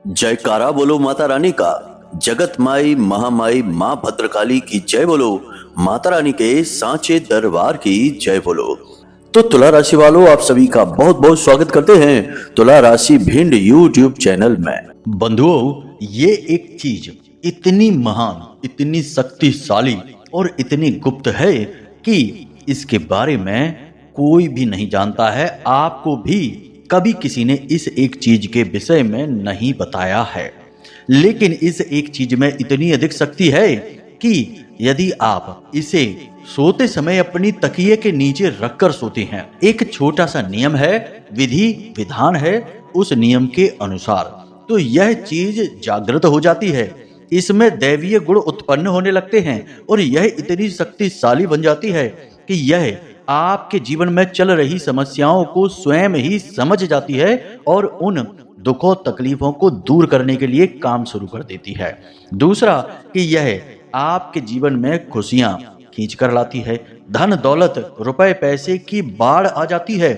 जयकारा बोलो माता रानी का। जगत माई महामाई माँ भद्रकाली की जय बोलो। माता रानी के सांचे दरबार की जय बोलो। तो तुला राशि वालों, आप सभी का बहुत बहुत स्वागत करते हैं तुला राशि भिंड यूट्यूब चैनल में। बंधुओं, ये एक चीज इतनी महान, इतनी शक्तिशाली और इतनी गुप्त है कि इसके बारे में कोई भी नहीं जानता है। आपको भी कभी किसी ने इस एक चीज के विषय में नहीं बताया है। लेकिन इस एक चीज में इतनी अधिक शक्ति है कि यदि आप इसे सोते समय अपनी तकिए के नीचे रखकर सोते हैं, एक छोटा सा नियम है, विधि विधान है, उस नियम के अनुसार तो यह चीज जागृत हो जाती है, इसमें दैवीय गुण उत्पन्न होने लगते हैं और यह इतनी शक्तिशाली बन जाती है कि यह आपके जीवन में चल रही समस्याओं को स्वयं ही समझ जाती है और उन दुखों तकलीफों को दूर करने के लिए काम शुरू कर देती है। दूसरा कि यह आपके जीवन में खुशियां खींच कर लाती है, धन दौलत रुपए पैसे की बाढ़ आ जाती है।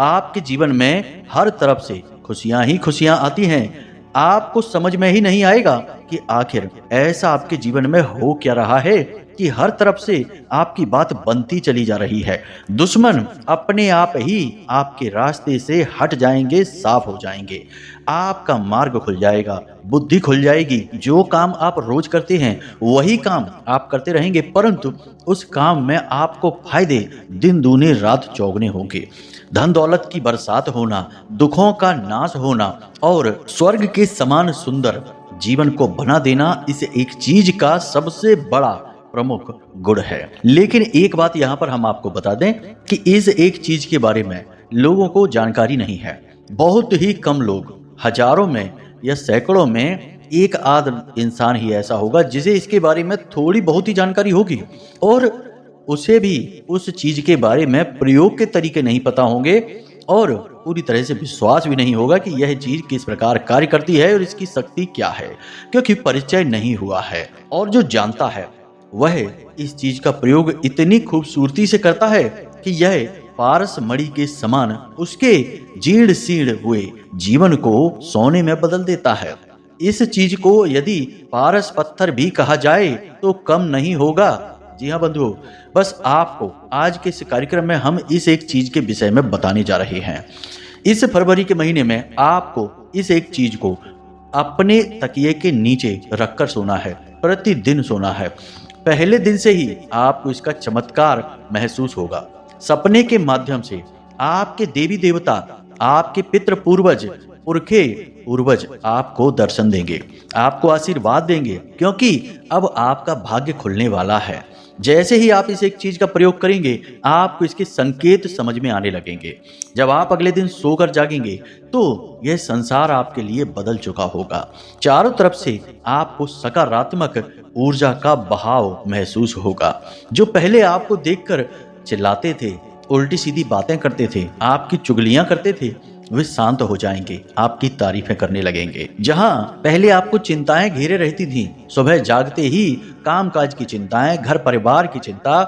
आपके जीवन में हर तरफ से खुशियां ही खुशियां आती हैं। आपको समझ में ही नहीं आएगा कि आखिर ऐसा आपके जीवन में हो क्या रहा है कि हर तरफ से आपकी बात बनती चली जा रही है। दुश्मन अपने आप ही आपके रास्ते से हट जाएंगे, साफ हो जाएंगे, आपका मार्ग खुल जाएगा, बुद्धि खुल जाएगी। जो काम आप रोज करते हैं वही काम आप करते रहेंगे, परंतु उस काम में आपको फायदे दिन दूने रात चौगने होंगे। धन दौलत की बरसात होना, दुखों का नाश होना और स्वर्ग के समान सुंदर जीवन को बना देना इस एक चीज का सबसे बड़ा प्रमुख गुण है। लेकिन एक बात यहाँ पर हम आपको बता दें कि इस एक चीज के बारे में लोगों को जानकारी नहीं है। बहुत ही कम लोग, हजारों में या सैकड़ों में एक आध इंसान ही ऐसा होगा जिसे इसके बारे में थोड़ी बहुत ही जानकारी होगी और उसे भी उस चीज के बारे में प्रयोग के तरीके नहीं पता होंगे और पूरी तरह से विश्वास भी नहीं होगा कि यह चीज किस प्रकार कार्य करती है और इसकी शक्ति क्या है, क्योंकि परिचय नहीं हुआ है। और जो जानता है वह इस चीज का प्रयोग इतनी खूबसूरती से करता है कि यह पारस मणि के समान उसके जीर्ण शीर्ण हुए जीवन को सोने में बदल देता है। इस चीज को यदि पारस पत्थर भी कहा जाए तो कम नहीं होगा। जी हाँ बंधुओं, बस आपको आज के इस कार्यक्रम में हम इस एक चीज के विषय में बताने जा रहे हैं। इस फरवरी के महीने में आपको इस एक चीज को अपने तकिए के नीचे रखकर सोना है, प्रतिदिन सोना है। पहले दिन से ही आपको इसका चमत्कार महसूस होगा। सपने के माध्यम से आपके देवी देवता, आपके पितृ पूर्वज, पुरखे पूर्वज आपको दर्शन देंगे, आपको आशीर्वाद देंगे, क्योंकि अब आपका भाग्य खुलने वाला है। जैसे ही आप इस एक चीज का प्रयोग करेंगे आपको इसके संकेत समझ में आने लगेंगे। जब आप अगले दिन सोकर जागेंगे तो यह संसार आपके लिए बदल चुका होगा। चारों तरफ से आपको सकारात्मक ऊर्जा का बहाव महसूस होगा। जो पहले आपको देखकर चिल्लाते थे, उल्टी सीधी बातें करते थे, आपकी चुगलियां करते थे, वे शांत हो जाएंगे, आपकी तारीफें करने लगेंगे। जहां पहले आपको चिंताएं घेरे रहती थीं, सुबह जागते ही कामकाज की चिंताएं, घर परिवार की चिंता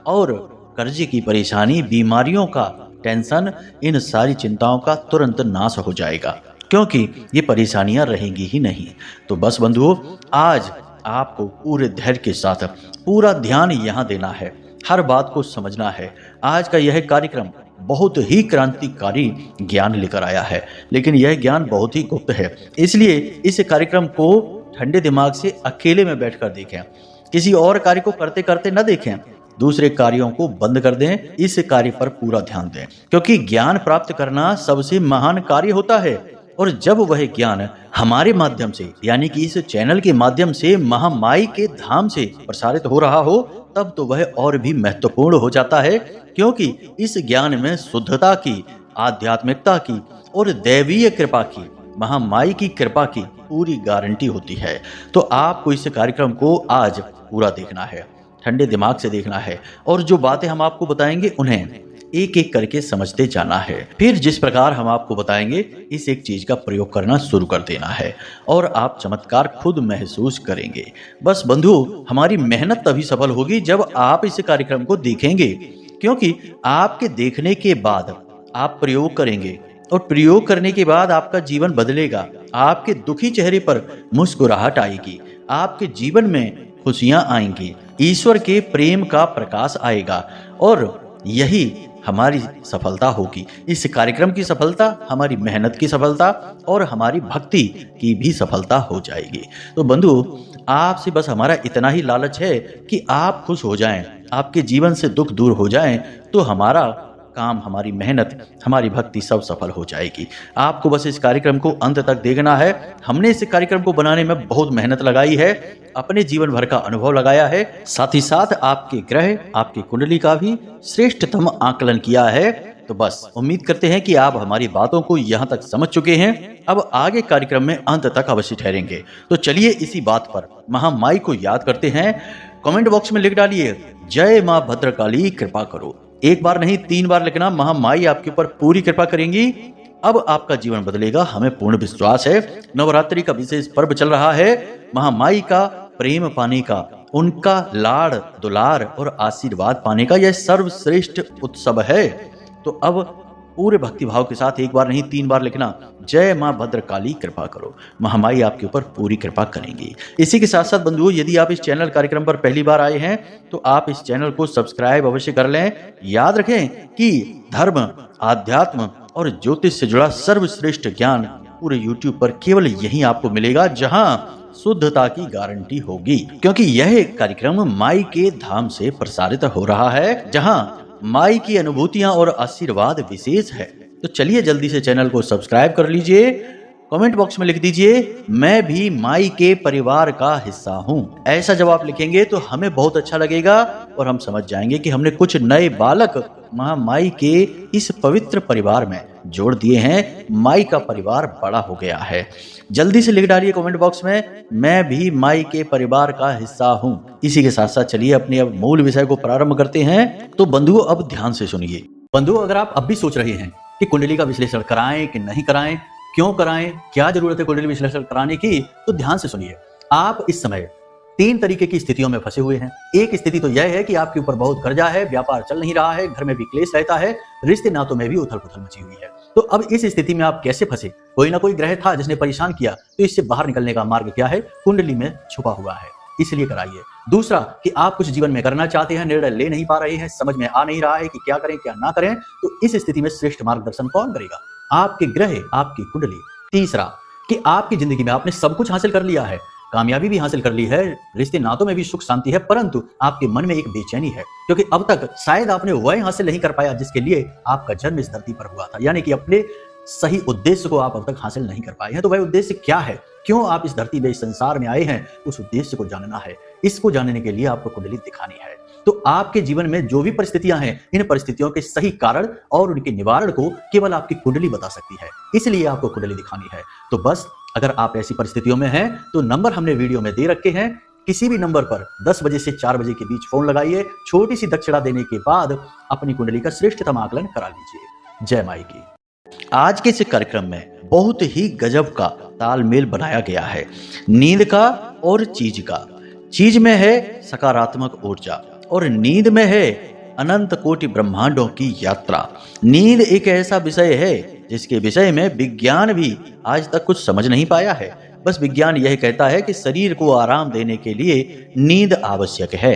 और कर्जे की परेशानी, बीमारियों का टेंशन, इन सारी चिंताओं का तुरंत नाश हो जाएगा, क्योंकि ये परेशानियां रहेंगी ही नहीं। तो बस बंधुओं, आज आपको पूरे धैर्य के साथ पूरा ध्यान यहाँ देना है, हर बात को समझना है। आज का यह कार्यक्रम बहुत ही क्रांतिकारी ज्ञान लेकर आया है, लेकिन यह ज्ञान बहुत ही गुप्त है, इसलिए इस कार्यक्रम को ठंडे दिमाग से अकेले में बैठकर देखें। किसी और कार्य को करते करते न देखें, दूसरे कार्यों को बंद कर दें, इस कार्य पर पूरा ध्यान दें, क्योंकि ज्ञान प्राप्त करना सबसे महान कार्य होता है। और जब वह ज्ञान हमारे माध्यम से, यानी कि इस चैनल के माध्यम से महामाई के धाम से प्रसारित हो रहा हो, तब तो वह और भी महत्वपूर्ण हो जाता है, क्योंकि इस ज्ञान में शुद्धता की, आध्यात्मिकता की और दैवीय कृपा की, महामाई की कृपा की पूरी गारंटी होती है। तो आपको इस कार्यक्रम को आज पूरा देखना है, ठंडे दिमाग से देखना है और जो बातें हम आपको बताएंगे उन्हें एक एक करके समझते जाना है। फिर जिस प्रकार हम आपको बताएंगे इस एक चीज का प्रयोग करना शुरू कर देना है और आप चमत्कार खुद महसूस करेंगे। बस बंधु, हमारी मेहनत तभी सफल होगी जब आप इस कार्यक्रम को देखेंगे, क्योंकि आपके देखने के बाद आप प्रयोग करेंगे और प्रयोग करने के बाद आपका जीवन बदलेगा। आपके दुखी चेहरे पर मुस्कुराहट आएगी, आपके जीवन में खुशियां आएंगी, ईश्वर के प्रेम का प्रकाश आएगा और यही हमारी सफलता होगी। इस कार्यक्रम की सफलता हमारी मेहनत की सफलता और हमारी भक्ति की भी सफलता हो जाएगी। तो बंधु, आपसे बस हमारा इतना ही लालच है कि आप खुश हो जाएं, आपके जीवन से दुख दूर हो जाएं, तो हमारा काम, हमारी मेहनत, हमारी भक्ति सब सफल हो जाएगी। आपको बस इस कार्यक्रम को अंत तक देखना है। हमने इस कार्यक्रम को बनाने में बहुत मेहनत लगाई है, अपने जीवन भर का अनुभव लगाया है, साथ ही साथ आपके ग्रह, आपकी कुंडली का भी श्रेष्ठतम आकलन किया है। तो बस उम्मीद करते हैं कि आप हमारी बातों को यहाँ तक समझ चुके हैं। अब आगे कार्यक्रम में अंत तक अवश्य ठहरेंगे। तो चलिए इसी बात पर महामाई को याद करते हैं। कमेंट बॉक्स में लिख डालिए, जय मां भद्रकाली कृपा करो। एक बार नहीं 3 बार लिखना, महामाई आपके ऊपर पूरी कृपा करेंगी। अब आपका जीवन बदलेगा, हमें पूर्ण विश्वास है। नवरात्रि का विशेष पर्व चल रहा है, महामाई का प्रेम पाने का, उनका लाड़ दुलार और आशीर्वाद पाने का यह सर्वश्रेष्ठ उत्सव है। तो अब पूरे भक्तिभाव के साथ एक बार नहीं 3 बार लिखना, जय मां भद्रकाली कृपा करो। महामाई आपके ऊपर पूरी कृपा करेंगी। इसी के साथ साथ बंधुओं, यदि आप इस चैनल कार्यक्रम पर पहली बार आए हैं तो आप इस चैनल को सब्सक्राइब अवश्य कर लें। याद रखें कि धर्म, आध्यात्म और ज्योतिष से जुड़ा सर्वश्रेष्ठ ज्ञान पूरे YouTube पर केवल यहीं आपको मिलेगा, जहां शुद्धता की गारंटी होगी, क्योंकि यह कार्यक्रम माई के धाम से प्रसारित हो रहा है, जहां माई की अनुभूतियां और आशीर्वाद विशेष है। तो चलिए जल्दी से चैनल को सब्सक्राइब कर लीजिए। कमेंट बॉक्स में लिख दीजिए, मैं भी माई के परिवार का हिस्सा हूं। ऐसा जब आप लिखेंगे तो हमें बहुत अच्छा लगेगा और हम समझ जाएंगे कि हमने कुछ नए बालक महामाई के इस पवित्र परिवार में जोड़ दिए हैं। माई का परिवार बड़ा हो गया है। जल्दी से लिख डालिए कमेंट बॉक्स में, मैं भी माई के परिवार का हिस्सा हूं। इसी के साथ साथ चलिए अपने अब मूल विषय को प्रारंभ करते हैं। तो बंधुओं, अब ध्यान से सुनिए। बंधुओं, अगर आप अब भी सोच रहे हैं कि कुंडली का विश्लेषण कराएं कि नहीं कराएं, क्यों कराएं, क्या जरूरत है कुंडली विश्लेषण कराने की, तो ध्यान से सुनिए। आप इस समय 3 तरीके की स्थितियों में फंसे हुए हैं। एक स्थिति तो यह है कि आपके ऊपर बहुत कर्जा है, व्यापार चल नहीं रहा है, घर में भी क्लेश रहता है, रिश्ते नातों में भी उथल पुथल मची हुई है। तो अब इस स्थिति में आप कैसे फंसे? कोई ना कोई ग्रह था जिसने परेशान किया, तो इससे बाहर निकलने का मार्ग क्या है? कुंडली में छुपा हुआ है, इसलिए कराइए। दूसरा कि आप कुछ जीवन में करना चाहते हैं, निर्णय ले नहीं पा रहे हैं, समझ में आ नहीं रहा है कि क्या करें क्या ना करें, तो इस स्थिति में श्रेष्ठ मार्गदर्शन कौन करेगा? आपके ग्रह, आपकी कुंडली। तीसरा कि आपकी जिंदगी में आपने सब कुछ हासिल कर लिया है, कामयाबी भी हासिल कर ली है, रिश्ते नातों में भी सुख शांति है, परंतु आपके मन में एक बेचैनी है, क्योंकि अब तक शायद आपने वह हासिल नहीं कर पाया जिसके लिए आपका जन्म इस धरती पर हुआ था। यानी कि अपने सही उद्देश्य को आप अब तक हासिल नहीं कर पाए हैं। तो वह उद्देश्य क्या है, क्यों आप इस धरती में, इस संसार में आए हैं, उस उद्देश्य को जानना है। इसको जानने के लिए आपको कुंडली दिखानी है। तो आपके जीवन में जो भी परिस्थितियां हैं, इन परिस्थितियों के सही कारण और उनके निवारण को केवल आपकी कुंडली बता सकती है, इसलिए आपको कुंडली दिखानी है। तो बस अगर आप ऐसी परिस्थितियों में हैं तो नंबर हमने वीडियो में दे रखे हैं, किसी भी नंबर पर 10 बजे से 4 बजे के बीच फोन लगाइए। छोटी सी दक्षिणा देने के बाद अपनी कुंडली का श्रेष्ठतम आकलन करा लीजिए। जय माई की। आज के इस कार्यक्रम में बहुत ही गजब का तालमेल बनाया गया है, नींद का और चीज का। चीज में है सकारात्मक ऊर्जा और नींद में है अनंत कोटि ब्रह्मांडों की यात्रा। नींद एक ऐसा विषय है जिसके विषय में विज्ञान भी आज तक कुछ समझ नहीं पाया है। बस विज्ञान यह कहता है कि शरीर को आराम देने के लिए नींद आवश्यक है,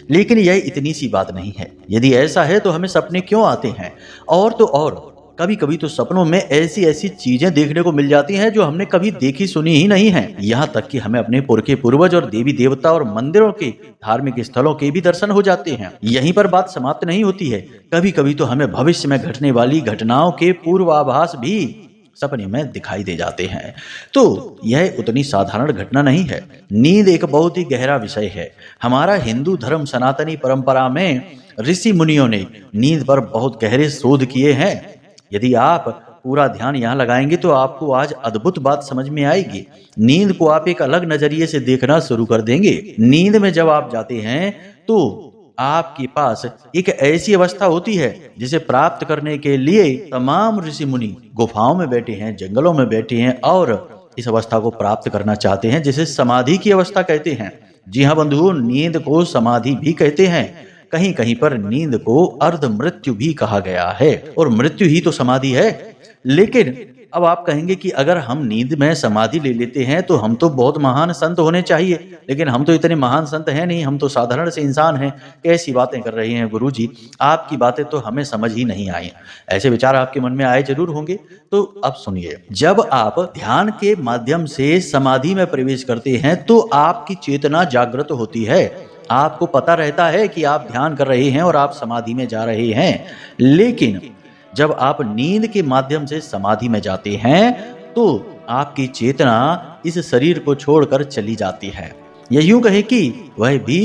लेकिन यह इतनी सी बात नहीं है। यदि ऐसा है तो हमें सपने क्यों आते हैं? और तो और कभी कभी तो सपनों में ऐसी ऐसी चीजें देखने को मिल जाती हैं जो हमने कभी देखी सुनी ही नहीं है। यहाँ तक कि हमें अपने पुरखे पूर्वज और देवी देवता और मंदिरों के, धार्मिक स्थलों के भी दर्शन हो जाते हैं। यहीं पर बात समाप्त नहीं होती है, कभी कभी तो हमें भविष्य में घटने वाली घटनाओं के पूर्वाभास भी सपने में दिखाई दे जाते हैं। तो यह उतनी साधारण घटना नहीं है। नींद एक बहुत ही गहरा विषय है। हमारा हिंदू धर्म सनातनी परंपरा में ऋषि मुनियों ने नींद पर बहुत गहरे शोध किए हैं। यदि आप पूरा ध्यान यहाँ लगाएंगे तो आपको आज अद्भुत बात समझ में आएगी। नींद को आप एक अलग नजरिए से देखना शुरू कर देंगे। नींद में जब आप जाते हैं तो आपके पास एक ऐसी अवस्था होती है जिसे प्राप्त करने के लिए तमाम ऋषि मुनि गुफाओं में बैठे हैं, जंगलों में बैठे हैं और इस अवस्था को प्राप्त करना चाहते हैं, जिसे समाधि की अवस्था कहते हैं। जी हाँ बंधुओं, नींद को समाधि भी कहते हैं। कहीं कहीं पर नींद को अर्ध मृत्यु भी कहा गया है, और मृत्यु ही तो समाधि है। लेकिन अब आप कहेंगे कि अगर हम नींद में समाधि ले लेते हैं तो हम तो बहुत महान संत होने चाहिए, लेकिन हम तो इतने महान संत हैं नहीं, हम तो साधारण से इंसान हैं। कैसी बातें कर रही हैं गुरुजी, आपकी बातें तो हमें समझ ही नहीं आई। ऐसे विचार आपके मन में आए जरूर होंगे। तो अब सुनिए, जब आप ध्यान के माध्यम से समाधि में प्रवेश करते हैं तो आपकी चेतना जागृत होती है। आपको पता रहता है कि आप ध्यान कर रहे हैं और आप समाधि में जा रहे हैं। लेकिन जब आप नींद के माध्यम से समाधि में जाते हैं तो आपकी चेतना इस शरीर को छोड़कर चली जाती है, या यूं कहे कि वह भी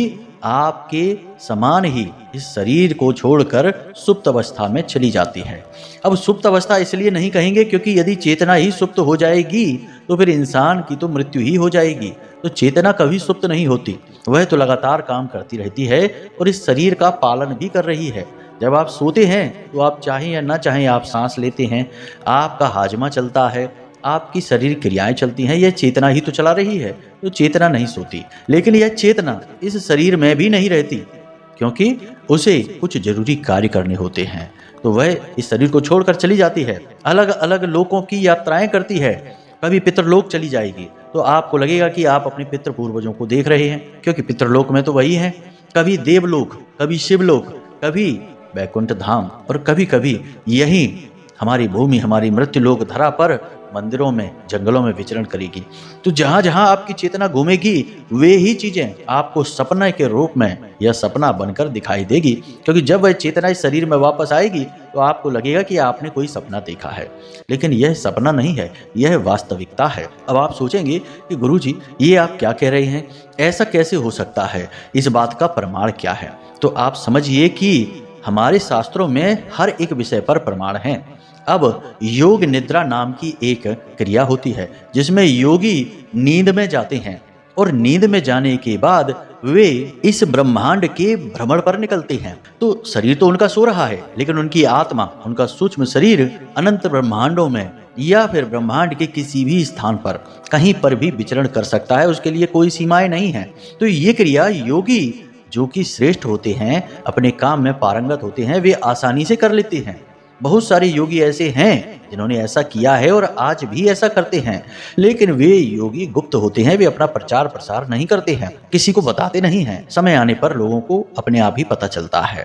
आपके समान ही इस शरीर को छोड़कर सुप्त अवस्था में चली जाती है। अब सुप्त अवस्था इसलिए नहीं कहेंगे क्योंकि यदि चेतना ही सुप्त हो जाएगी तो फिर इंसान की तो मृत्यु ही हो जाएगी। तो चेतना कभी सुप्त नहीं होती, वह तो लगातार काम करती रहती है और इस शरीर का पालन भी कर रही है। जब आप सोते हैं तो आप चाहें या ना चाहें आप सांस लेते हैं, आपका हाजमा चलता है, आपकी शरीर क्रियाएं चलती हैं, यह चेतना ही तो चला रही है। तो चेतना नहीं सोती, लेकिन यह चेतना इस शरीर में भी नहीं रहती क्योंकि उसे कुछ जरूरी कार्य करने होते हैं, तो वह इस शरीर को छोड़कर चली जाती है, अलग अलग लोकों की यात्राएं करती है। कभी पितृलोक चली जाएगी तो आपको लगेगा कि आप अपने पितृ पूर्वजों को देख रहे हैं, क्योंकि पितृलोक में तो वही है। कभी देवलोक, कभी शिवलोक, कभी वैकुंठ धाम, और कभी कभी यही हमारी भूमि, हमारी मृत्यु लोक धरा पर मंदिरों में, जंगलों में विचरण करेगी। तो जहां जहां आपकी चेतना घूमेगी वे ही चीजें आपको सपने के रूप में या सपना बनकर दिखाई देगी, क्योंकि जब वह चेतना इस शरीर में वापस आएगी तो आपको लगेगा कि आपने कोई सपना देखा है, लेकिन यह सपना नहीं है, यह वास्तविकता है। अब आप सोचेंगे कि गुरुजी ये आप क्या कह रहे हैं, ऐसा कैसे हो सकता है, इस बात का प्रमाण क्या है? तो आप समझिए कि हमारे शास्त्रों में हर एक विषय पर प्रमाण है। अब योग निद्रा नाम की एक क्रिया होती है जिसमें योगी नींद में जाते हैं, और नींद में जाने के बाद वे इस ब्रह्मांड के भ्रमण पर निकलते हैं। तो शरीर तो उनका सो रहा है, लेकिन उनकी आत्मा, उनका सूक्ष्म शरीर अनंत ब्रह्मांडों में या फिर ब्रह्मांड के किसी भी स्थान पर कहीं पर भी विचरण कर सकता है, उसके लिए कोई सीमाएं नहीं है। तो ये क्रिया योगी जो कि श्रेष्ठ होते हैं, अपने काम में पारंगत होते हैं, वे आसानी से कर लेते हैं। बहुत सारे योगी ऐसे हैं जिन्होंने ऐसा किया है और आज भी ऐसा करते हैं, लेकिन वे योगी गुप्त होते हैं, वे अपना प्रचार प्रसार नहीं करते हैं, किसी को बताते नहीं हैं। समय आने पर लोगों को अपने आप ही पता चलता है।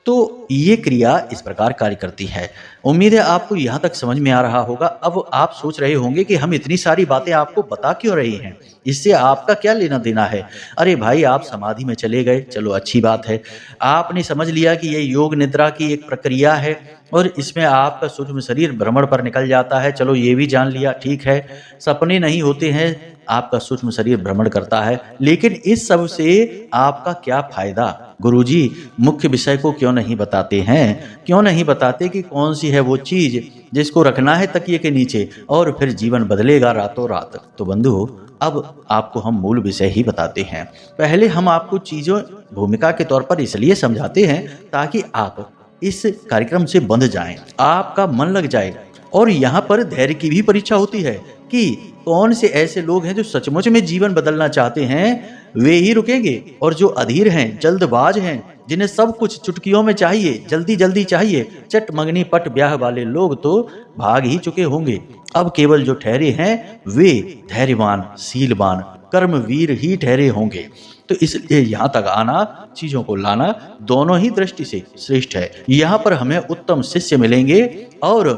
तो ये क्रिया इस प्रकार कार्य करती है। उम्मीद है आपको यहाँ तक समझ में आ रहा होगा। अब आप सोच रहे होंगे कि हम इतनी सारी बातें आपको बता क्यों रहे हैं, इससे आपका क्या लेना देना है? अरे भाई, आप समाधि में चले गए, चलो अच्छी बात है। आपने समझ लिया कि ये योग निद्रा की एक प्रक्रिया है और इसमें आपका सूक्ष्म शरीर भ्रमण पर निकल जाता है, चलो ये भी जान लिया, ठीक है। सपने नहीं होते हैं, आपका सूक्ष्म शरीर भ्रमण करता है, लेकिन इस सब से आपका क्या फायदा? गुरुजी मुख्य विषय को क्यों नहीं बताते हैं? क्यों नहीं बताते कि कौन सी है वो चीज जिसको रखना है तकिए के नीचे और फिर जीवन बदलेगा रातों रात? तो बंधु, अब आपको हम मूल विषय ही बताते हैं। पहले हम आपको चीजों भूमिका के तौर पर इसलिए समझाते हैं ताकि आप इस कार्यक्रम से बंध जाएं, आपका मन लग जाए। और यहाँ पर धैर्य की भी परीक्षा होती है कि कौन से ऐसे लोग हैं जो सचमुच में जीवन बदलना चाहते हैं, वे ही रुकेंगे, और जो अधीर हैं, जल्दबाज हैं, जिन्हें सब कुछ चुटकियों में चाहिए, जल्दी जल्दी चाहिए, चट मंगनी पट ब्याह वाले लोग तो भाग ही चुके होंगे। अब केवल जो ठहरे हैं वे धैर्यवान, शीलवान, कर्मवीर ही ठहरे होंगे। तो इसलिए यहाँ तक आना, चीजों को लाना दोनों ही दृष्टि से श्रेष्ठ है। यहाँ पर हमें उत्तम शिष्य मिलेंगे और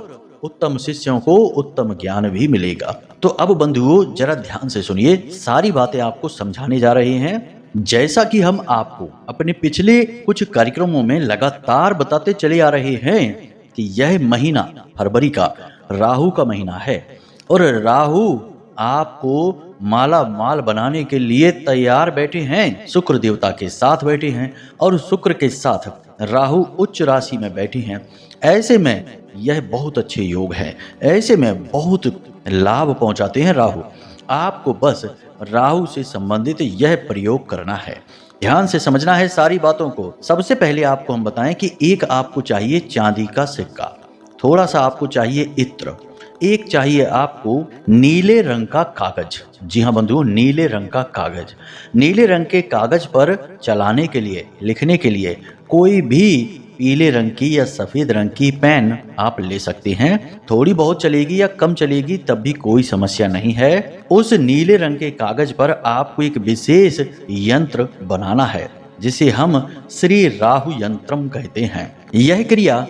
उत्तम शिष्यों को उत्तम ज्ञान भी मिलेगा। तो अब बंधुओं जरा ध्यान से सुनिए, सारी बातें आपको समझाने जा रहे हैं। जैसा कि हम आपको अपने पिछले कुछ कार्यक्रमों में लगातार बताते चले आ रहे हैं कि यह महीना फरवरी का राहु का महीना है, और राहु आपको माला माल बनाने के लिए तैयार बैठे हैं, शुक्र देवता के साथ बैठे हैं, और शुक्र के साथ राहु उच्च राशि में बैठे हैं। ऐसे में यह बहुत अच्छे योग है, ऐसे में बहुत लाभ पहुंचाते हैं राहु। आपको बस राहु से संबंधित यह प्रयोग करना है, ध्यान से समझना है सारी बातों को। सबसे पहले आपको हम बताएं कि एक आपको चाहिए चांदी का सिक्का, थोड़ा सा आपको चाहिए इत्र, एक चाहिए आपको नीले रंग का कागज। जी हाँ बंधुओं, नीले रंग का कागज। नीले रंग के कागज पर चलाने के लिए, लिखने के लिए कोई भी पीले रंग की या सफेद रंग की पेन आप ले सकते हैं। थोड़ी बहुत चलेगी या कम चलेगी तब भी कोई समस्या नहीं है। उस नीले रंग के कागज पर आपको एक विशेष यंत्र बनाना है जिसे हम श्री राहु यंत्रम कहते हैं। यह क्रिया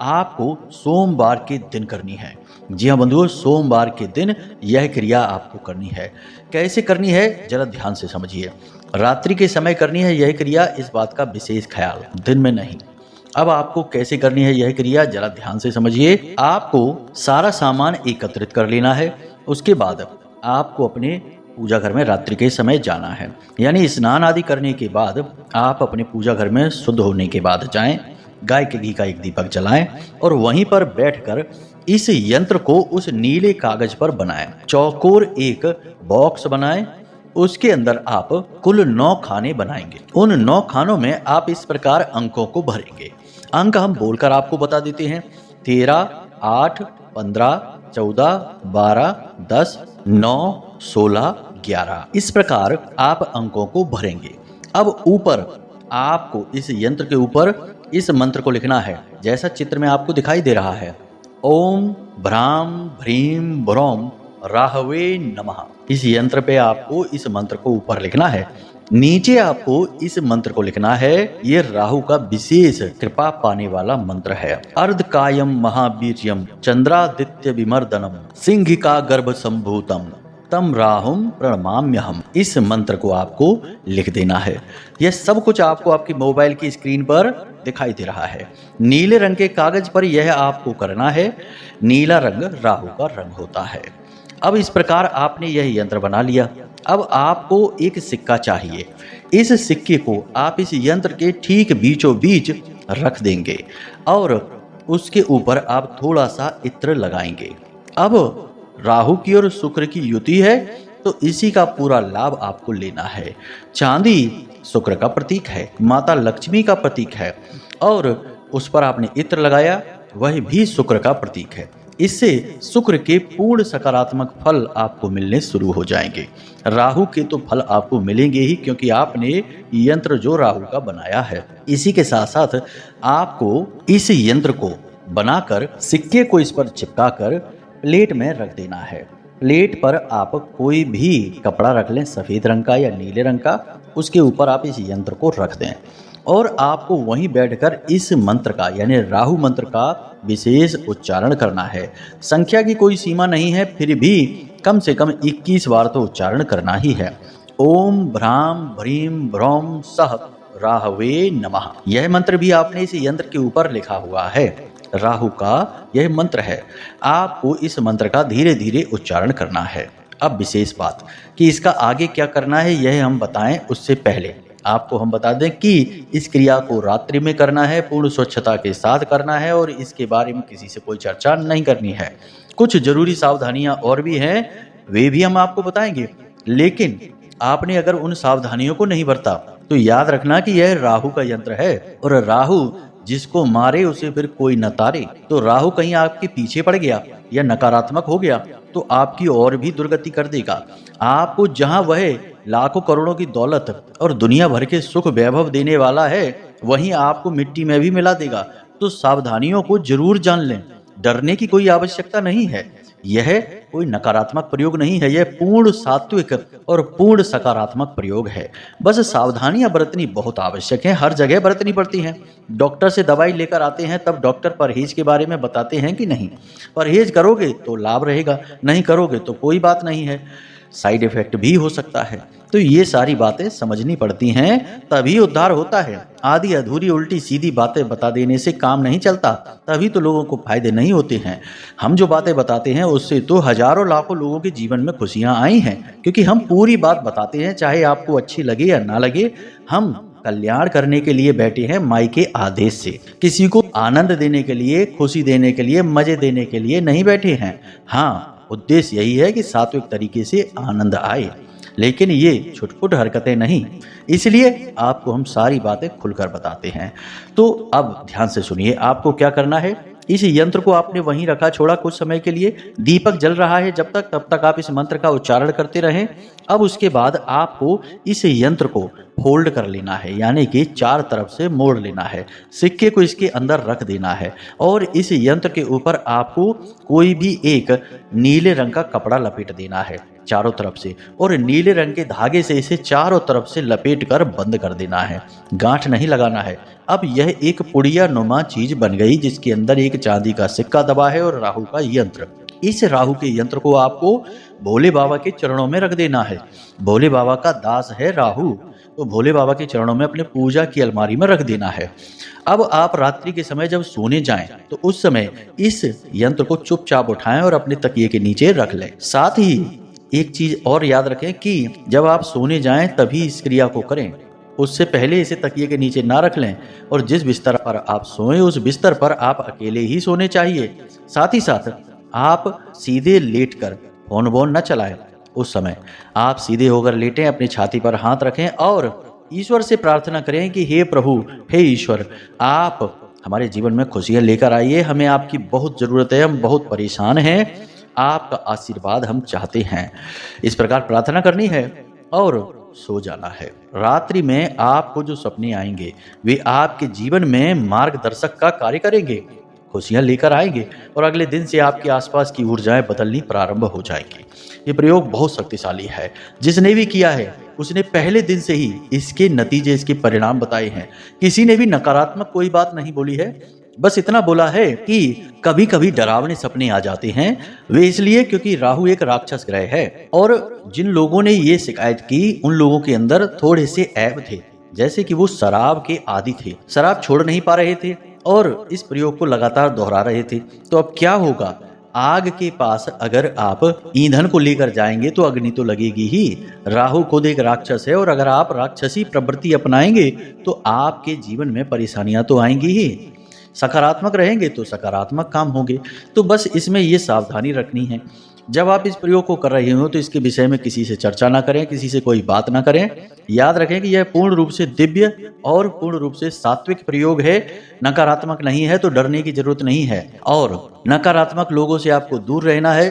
आपको सोमवार के दिन करनी है। जी हाँ बंधुओं, सोमवार के दिन यह क्रिया आपको करनी है। कैसे करनी है जरा ध्यान से समझिए। रात्रि के समय करनी है यह क्रिया, इस बात का विशेष ख्याल, दिन में नहीं। अब आपको कैसे करनी है यह क्रिया जरा ध्यान से समझिए। आपको सारा सामान एकत्रित कर लेना है। उसके बाद आपको अपने पूजा घर में रात्रि के समय जाना है, यानी स्नान आदि करने के बाद आप अपने पूजा घर में शुद्ध होने के बाद जाएं। गाय के घी का एक दीपक जलाएं और वहीं पर बैठकर इस यंत्र को उस नीले कागज पर बनाएं। चौकोर एक बॉक्स बनाएं। उसके अंदर आप कुल 9 खाने बनाएंगे। उन 9 खानों में आप इस प्रकार अंकों को भरेंगे। अंक हम बोलकर आपको बता देते हैं। 13, 8, 15, 14, 12, 10, 9, 16, 11 इस प्रकार आप अंकों को भरेंगे। अब ऊपर आपको इस यंत्र के ऊपर इस मंत्र को लिखना है जैसा चित्र में आपको दिखाई दे रहा है। ओम भ्राम भ्रीम भ्रौम राहवे नमः। इस यंत्र पे आपको इस मंत्र को ऊपर लिखना है। नीचे आपको इस मंत्र को लिखना है। ये राहु का विशेष कृपा पाने वाला मंत्र है। अर्धकायम महावीर्यम चंद्रादित्य विमर्दनम सिंहिका गर्भ संभूतम तम राहुम प्रणमाम्यहम। इस मंत्र को आपको लिख देना है। यह सब कुछ आपको आपकी मोबाइल की स्क्रीन पर दिखाई दे रहा है। नीले रंग के कागज पर यह आपको करना है। नीला रंग राहु का रंग होता है। अब इस प्रकार आपने यह यंत्र बना लिया। अब आपको एक सिक्का चाहिए। इस सिक्के को आप इस यंत्र के ठीक बीचों बीच रख देंगे और उसके ऊपर आप थोड़ा सा इत्र लगाएंगे। अब राहु की और शुक्र की युति है तो इसी का पूरा लाभ आपको लेना है। चांदी शुक्र का प्रतीक है, माता लक्ष्मी का प्रतीक है और उस पर आपने इत्र लगाया, वह भी शुक्र का प्रतीक है। इससे शुक्र के पूर्ण सकारात्मक फल आपको मिलने शुरू हो जाएंगे। राहु के तो फल आपको मिलेंगे ही, क्योंकि आपने यंत्र जो राहु का बनाया है। इसी के साथ साथ आपको इस यंत्र को बनाकर सिक्के को इस पर चिपकाकर प्लेट में रख देना है। प्लेट पर आप कोई भी कपड़ा रख लें, सफ़ेद रंग का या नीले रंग का, उसके ऊपर आप इस यंत्र को रख दें और आपको वहीं बैठकर इस मंत्र का यानी राहु मंत्र का विशेष उच्चारण करना है। संख्या की कोई सीमा नहीं है, फिर भी कम से कम 21 बार तो उच्चारण करना ही है। ओम भ्राम भ्रीम भ्रौम सह राहवे नमः। यह मंत्र भी आपने इस यंत्र के ऊपर लिखा हुआ है। राहु का यह मंत्र है। आपको इस मंत्र का धीरे धीरे उच्चारण करना है। अब विशेष बात कि इसका आगे क्या करना है यह हम बताएं, उससे पहले आपको हम बता दें कि इस क्रिया को रात्रि में करना है, पूर्ण स्वच्छता के साथ करना है और इसके बारे में किसी से कोई चर्चा नहीं करनी है। कुछ जरूरी सावधानियां और भी हैं, वे भी हम आपको बताएंगे। लेकिन आपने अगर उन सावधानियों को नहीं बरता तो याद रखना कि यह राहु का यंत्र है और राहु जिसको मारे उसे फिर कोई न तारे। तो राहु कहीं आपके पीछे पड़ गया या नकारात्मक हो गया तो आपकी और भी दुर्गति कर देगा। आपको जहां वह लाखों करोड़ों की दौलत और दुनिया भर के सुख वैभव देने वाला है, वहीं आपको मिट्टी में भी मिला देगा। तो सावधानियों को जरूर जान लें। डरने की कोई आवश्यकता नहीं है। यह कोई नकारात्मक प्रयोग नहीं है, यह पूर्ण सात्विक और पूर्ण सकारात्मक प्रयोग है। बस सावधानियां बरतनी बहुत आवश्यक है, हर जगह बरतनी पड़ती हैं। डॉक्टर से दवाई लेकर आते हैं तब डॉक्टर परहेज के बारे में बताते हैं कि नहीं, परहेज करोगे तो लाभ रहेगा, नहीं करोगे तो कोई बात नहीं है, साइड इफेक्ट भी हो सकता है। तो ये सारी बातें समझनी पड़ती हैं, तभी उद्धार होता है। आधी अधूरी उल्टी सीधी बातें बता देने से काम नहीं चलता, तभी तो लोगों को फायदे नहीं होते हैं। हम जो बातें बताते हैं उससे तो हजारों लाखों लोगों के जीवन में खुशियां आई हैं, क्योंकि हम पूरी बात बताते हैं, चाहे आपको अच्छी लगे या ना लगे। हम कल्याण करने के लिए बैठे हैं माई के आदेश से, किसी को आनंद देने के लिए, खुशी देने के लिए, मजे देने के लिए नहीं बैठे हैं। हाँ, उद्देश्य यही है कि सात्विक तरीके से आनंद आए, लेकिन ये छुटपुट हरकतें नहीं। इसलिए आपको हम सारी बातें खुलकर बताते हैं। तो अब ध्यान से सुनिए, आपको क्या करना है। इस यंत्र को आपने वहीं रखा छोड़ा कुछ समय के लिए, दीपक जल रहा है जब तक, तब तक आप इस मंत्र का उच्चारण करते रहें। अब उसके बाद आपको इस यंत्र को फोल्ड कर लेना है, यानी कि चार तरफ से मोड़ लेना है, सिक्के को इसके अंदर रख देना है और इस यंत्र के ऊपर आपको कोई भी एक नीले रंग का कपड़ा लपेट देना है चारों तरफ से, और नीले रंग के धागे से इसे चारों तरफ से लपेट कर बंद कर देना है, गांठ नहीं लगाना है। अब यह एक पुड़िया नुमा चीज बन गई जिसके अंदर एक चांदी का सिक्का दबा है और राहु का यंत्र। इस राहु के यंत्र को आपको भोले बाबा के चरणों में रख देना है। भोले बाबा का दास है राहु, तो भोले बाबा के चरणों में अपने पूजा की अलमारी में रख देना है। अब आप रात्रि के समय जब सोने जाएं तो उस समय इस यंत्र को चुपचाप उठाएं और अपने तकिए के नीचे रख लें। साथ ही एक चीज और याद रखें कि जब आप सोने जाएं तभी इस क्रिया को करें, उससे पहले इसे तकिए के नीचे ना रख लें। और जिस बिस्तर पर आप सोएं उस बिस्तर पर आप अकेले ही सोने चाहिए। साथ ही साथ आप सीधे लेटकर फोन वोन न चलाएं। उस समय आप सीधे होकर लेटें, अपनी छाती पर हाथ रखें और ईश्वर से प्रार्थना करें कि हे प्रभु, हे ईश्वर, आप हमारे जीवन में खुशियां लेकर आइए, हमें आपकी बहुत ज़रूरत है, हम बहुत परेशान हैं, आपका आशीर्वाद हम चाहते हैं। इस प्रकार प्रार्थना करनी है और सो जाना है। रात्रि में आपको जो सपने आएंगे वे आपके जीवन में मार्गदर्शक का कार्य करेंगे, खुशियां लेकर आएंगे और अगले दिन से आपके आसपास की ऊर्जाएं बदलनी प्रारंभ हो जाएंगी। ये प्रयोग बहुत शक्तिशाली है। जिसने भी किया है उसने पहले दिन से ही इसके नतीजे, इसके परिणाम बताए हैं। किसी ने भी नकारात्मक कोई बात नहीं बोली है, बस इतना बोला है कि कभी कभी डरावने सपने आ जाते हैं। वे इसलिए क्योंकि राहु एक राक्षस ग्रह है और जिन लोगों ने ये शिकायत की उन लोगों के अंदर थोड़े से ऐब थे, जैसे कि वो शराब के आदी थे, शराब छोड़ नहीं पा रहे थे और इस प्रयोग को लगातार दोहरा रहे थे। तो अब क्या होगा, आग के पास अगर आप ईंधन को लेकर जाएंगे तो अग्नि तो लगेगी ही। राहु खुद एक राक्षस है और अगर आप राक्षसी प्रवृत्ति अपनाएंगे तो आपके जीवन में परेशानियां तो आएंगी ही। सकारात्मक रहेंगे तो सकारात्मक काम होंगे। तो बस इसमें ये सावधानी रखनी है, जब आप इस प्रयोग को कर रहे हो तो इसके विषय में किसी से चर्चा ना करें, किसी से कोई बात ना करें। याद रखें कि यह पूर्ण रूप से दिव्य और पूर्ण रूप से सात्विक प्रयोग है, नकारात्मक नहीं है, तो डरने की जरूरत नहीं है और नकारात्मक लोगों से आपको दूर रहना है।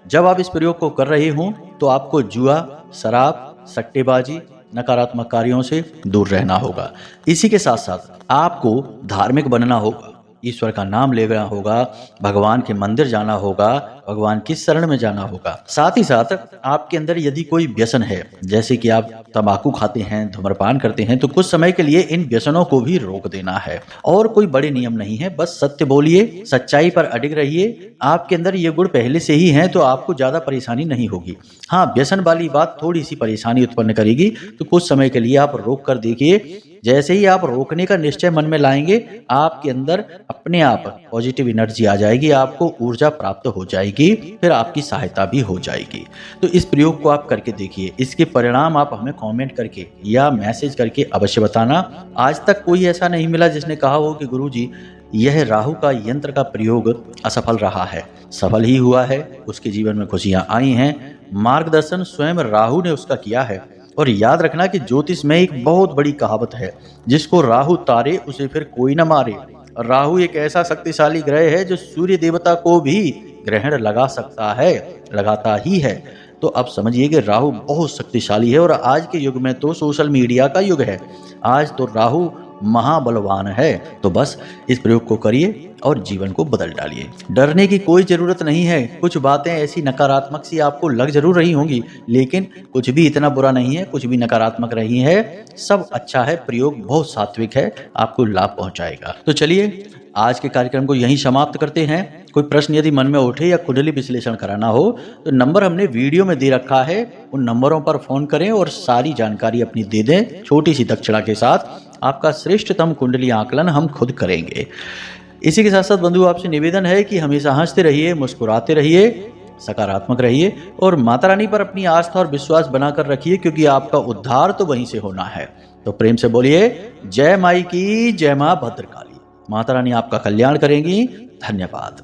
जब आप इस प्रयोग को कर रहे हो तो आपको जुआ, शराब, सट्टेबाजी, नकारात्मक कार्यों से दूर रहना होगा। इसी के साथ साथ आपको धार्मिक बनना होगा, ईश्वर का नाम लेना होगा, भगवान के मंदिर जाना होगा, भगवान की शरण में जाना होगा। साथ ही साथ आपके अंदर यदि कोई व्यसन है, जैसे कि आप तंबाकू खाते हैं, धूम्रपान करते हैं, तो कुछ समय के लिए इन व्यसनों को भी रोक देना है। और कोई बड़े नियम नहीं है, बस सत्य बोलिए, सच्चाई पर अडिग रहिए। आपके अंदर ये गुण पहले से ही है तो आपको ज्यादा परेशानी नहीं होगी। हाँ, व्यसन वाली बात थोड़ी सी परेशानी उत्पन्न करेगी, तो कुछ समय के लिए आप रोक कर देखिए। जैसे ही आप रोकने का निश्चय मन में लाएंगे, आपके अंदर अपने आप पॉजिटिव एनर्जी आ जाएगी, आपको ऊर्जा प्राप्त हो जाएगी, फिर आपकी सहायता भी हो जाएगी। तो इस प्रयोग को आप करके देखिए, इसके परिणाम आप हमें कमेंट करके या मैसेज करके अवश्य बताना। आज तक कोई ऐसा नहीं मिला जिसने कहा हो कि गुरुजी यह राहु का यंत्र का प्रयोग असफल रहा है। सफल ही हुआ है, उसके जीवन में खुशियां आई हैं। मार्गदर्शन स्वयं राहु ने उसका किया है। और याद रखना कि ज्योतिष में एक बहुत बड़ी कहावत है, जिसको राहु तारे उसे फिर कोई न मारे। राहु एक ऐसा शक्तिशाली ग्रह है जो सूर्य देवता को भी ग्रहण लगा सकता है, लगाता ही है। तो अब समझिए कि राहु बहुत शक्तिशाली है और आज के युग में तो सोशल मीडिया का युग है। आज तो राहु महाबलवान है। तो बस इस प्रयोग को करिए और जीवन को बदल डालिए। डरने की कोई जरूरत नहीं है। कुछ बातें ऐसी नकारात्मक सी आपको लग जरूर रही होंगी, लेकिन कुछ भी इतना बुरा नहीं है, कुछ भी नकारात्मक नहीं है, सब अच्छा है। प्रयोग बहुत सात्विक है, आपको लाभ पहुंचाएगा। तो चलिए आज के कार्यक्रम को यहीं समाप्त करते हैं। कोई प्रश्न यदि मन में उठे या कुंडली विश्लेषण कराना हो तो नंबर हमने वीडियो में दे रखा है, उन नंबरों पर फोन करें और सारी जानकारी अपनी दे दें। छोटी सी दक्षिणा के साथ आपका श्रेष्ठतम कुंडली आकलन हम खुद करेंगे। इसी के साथ साथ बंधु आपसे निवेदन है कि हमेशा हंसते रहिए, मुस्कुराते रहिए, सकारात्मक रहिए और माता रानी पर अपनी आस्था और विश्वास बनाकर रखिए, क्योंकि आपका उद्धार तो वहीं से होना है। तो प्रेम से बोलिए जय माई की जय, मां भद्रकाली। माता रानी आपका कल्याण करेंगी। धन्यवाद।